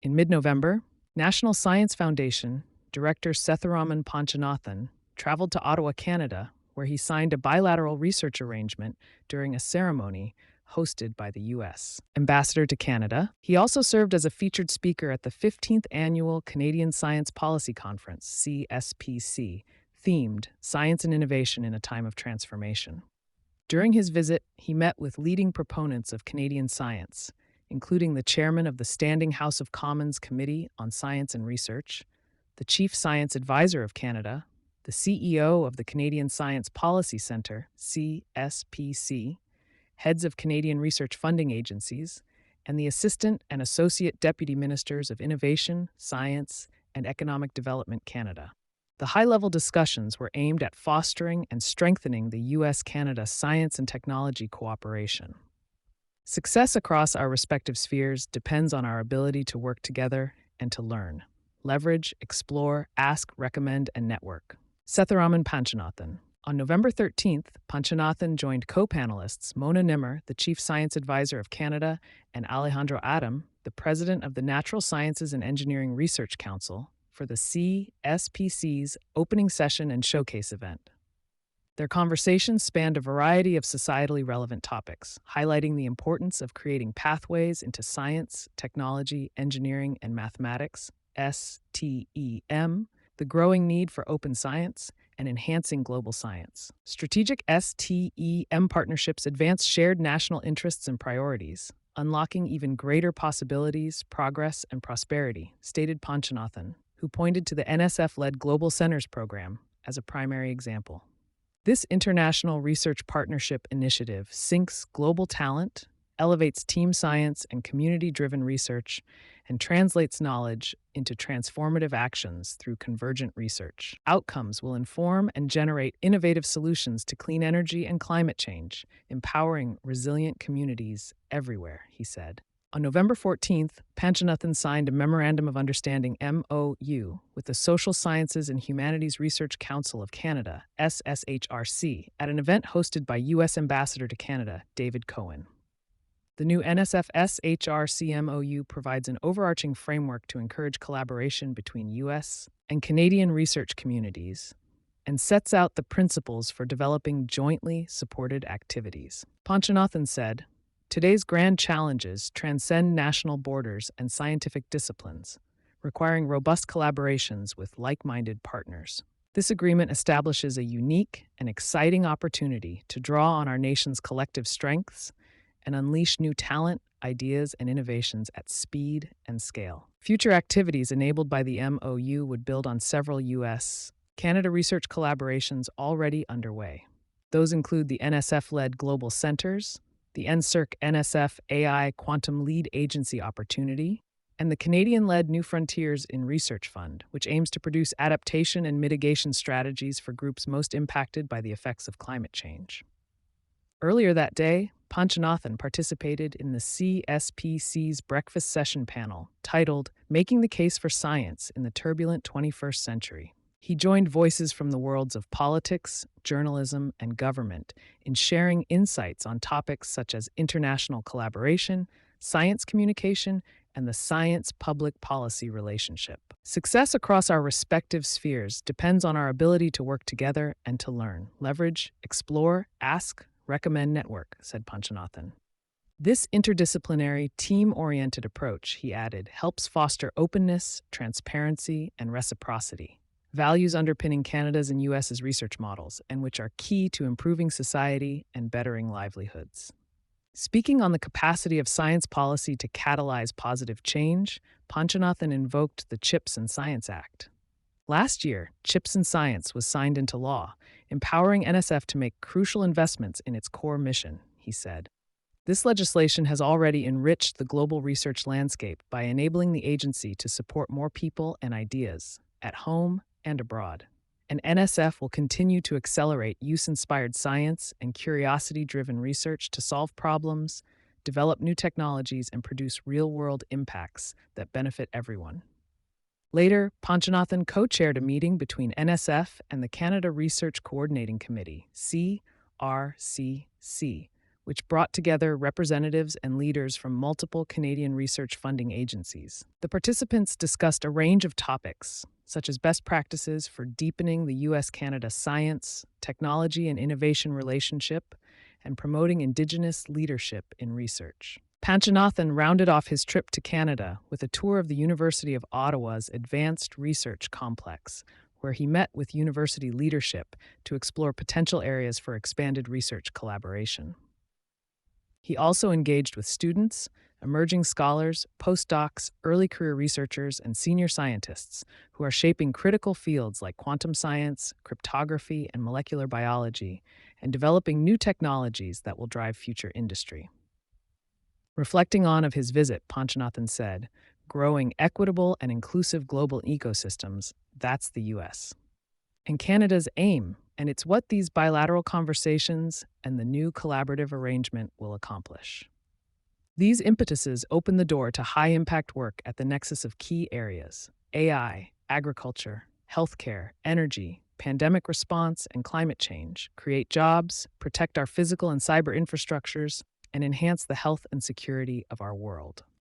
In mid-November, National Science Foundation Director Sethuraman Panchanathan traveled to Ottawa, Canada, where he signed a bilateral research arrangement during a ceremony hosted by the U.S. Ambassador to Canada. He also served as a featured speaker at the 15th Annual Canadian Science Policy Conference, CSPC, themed Science and Innovation in a Time of Transformation. During his visit, he met with leading proponents of Canadian science, including the chairman of the Standing House of Commons Committee on Science and Research, the Chief Science Advisor of Canada, the CEO of the Canadian Science Policy Centre, CSPC, heads of Canadian research funding agencies, and the Assistant and Associate Deputy Ministers of Innovation, Science, and Economic Development Canada. The high-level discussions were aimed at fostering and strengthening the U.S.-Canada science and technology cooperation. Success across our respective spheres depends on our ability to work together and to learn, leverage, explore, ask, recommend, and network. Sethuraman Panchanathan. On November 13th, Panchanathan joined co-panelists Mona Nimmer, the Chief Science Advisor of Canada, and Alejandro Adam, the President of the Natural Sciences and Engineering Research Council, for the CSPC's opening session and showcase event. Their conversations spanned a variety of societally relevant topics, highlighting the importance of creating pathways into science, technology, engineering, and mathematics, STEM, the growing need for open science, and enhancing global science. Strategic STEM partnerships advance shared national interests and priorities, unlocking even greater possibilities, progress, and prosperity, stated Panchanathan, who pointed to the NSF-led Global Centers program as a primary example. This international research partnership initiative syncs global talent, elevates team science and community-driven research, and translates knowledge into transformative actions through convergent research. Outcomes will inform and generate innovative solutions to clean energy and climate change, empowering resilient communities everywhere, he said. On November 14th, Panchanathan signed a Memorandum of Understanding MOU with the Social Sciences and Humanities Research Council of Canada, SSHRC, at an event hosted by U.S. Ambassador to Canada, David Cohen. The new NSF SHRC MOU provides an overarching framework to encourage collaboration between U.S. and Canadian research communities and sets out the principles for developing jointly supported activities. Panchanathan said, "Today's grand challenges transcend national borders and scientific disciplines, requiring robust collaborations with like-minded partners. This agreement establishes a unique and exciting opportunity to draw on our nation's collective strengths and unleash new talent, ideas, and innovations at speed and scale." Future activities enabled by the MOU would build on several U.S.-Canada research collaborations already underway. Those include the NSF-led Global Centers, the NSERC NSF AI Quantum Lead Agency Opportunity, and the Canadian-led New Frontiers in Research Fund, which aims to produce adaptation and mitigation strategies for groups most impacted by the effects of climate change. Earlier that day, Panchanathan participated in the CSPC's breakfast session panel titled "Making the Case for Science in the Turbulent 21st Century." He joined voices from the worlds of politics, journalism, and government in sharing insights on topics such as international collaboration, science communication, and the science-public policy relationship. Success across our respective spheres depends on our ability to work together and to learn, leverage, explore, ask, recommend, network, said Panchanathan. This interdisciplinary, team-oriented approach, he added, helps foster openness, transparency, and reciprocity, values underpinning Canada's and U.S.'s research models, and which are key to improving society and bettering livelihoods. Speaking on the capacity of science policy to catalyze positive change, Panchanathan invoked the CHIPS and Science Act. Last year, CHIPS and Science was signed into law, empowering NSF to make crucial investments in its core mission, he said. This legislation has already enriched the global research landscape by enabling the agency to support more people and ideas, at home and abroad. And NSF will continue to accelerate use-inspired science and curiosity-driven research to solve problems, develop new technologies, and produce real-world impacts that benefit everyone. Later, Panchanathan co-chaired a meeting between NSF and the Canada Research Coordinating Committee, CRCC, which brought together representatives and leaders from multiple Canadian research funding agencies. The participants discussed a range of topics, such as best practices for deepening the U.S.-Canada science, technology, and innovation relationship, and promoting Indigenous leadership in research. Panchanathan rounded off his trip to Canada with a tour of the University of Ottawa's Advanced Research Complex, where he met with university leadership to explore potential areas for expanded research collaboration. He also engaged with students, emerging scholars, postdocs, early career researchers, and senior scientists who are shaping critical fields like quantum science, cryptography, and molecular biology, and developing new technologies that will drive future industry. Reflecting on of his visit, Panchanathan said, "Growing equitable and inclusive global ecosystems, that's the U.S. and Canada's aim, and it's what these bilateral conversations and the new collaborative arrangement will accomplish." These impetuses open the door to high-impact work at the nexus of key areas: AI, agriculture, healthcare, energy, pandemic response, and climate change, create jobs, protect our physical and cyber infrastructures, and enhance the health and security of our world.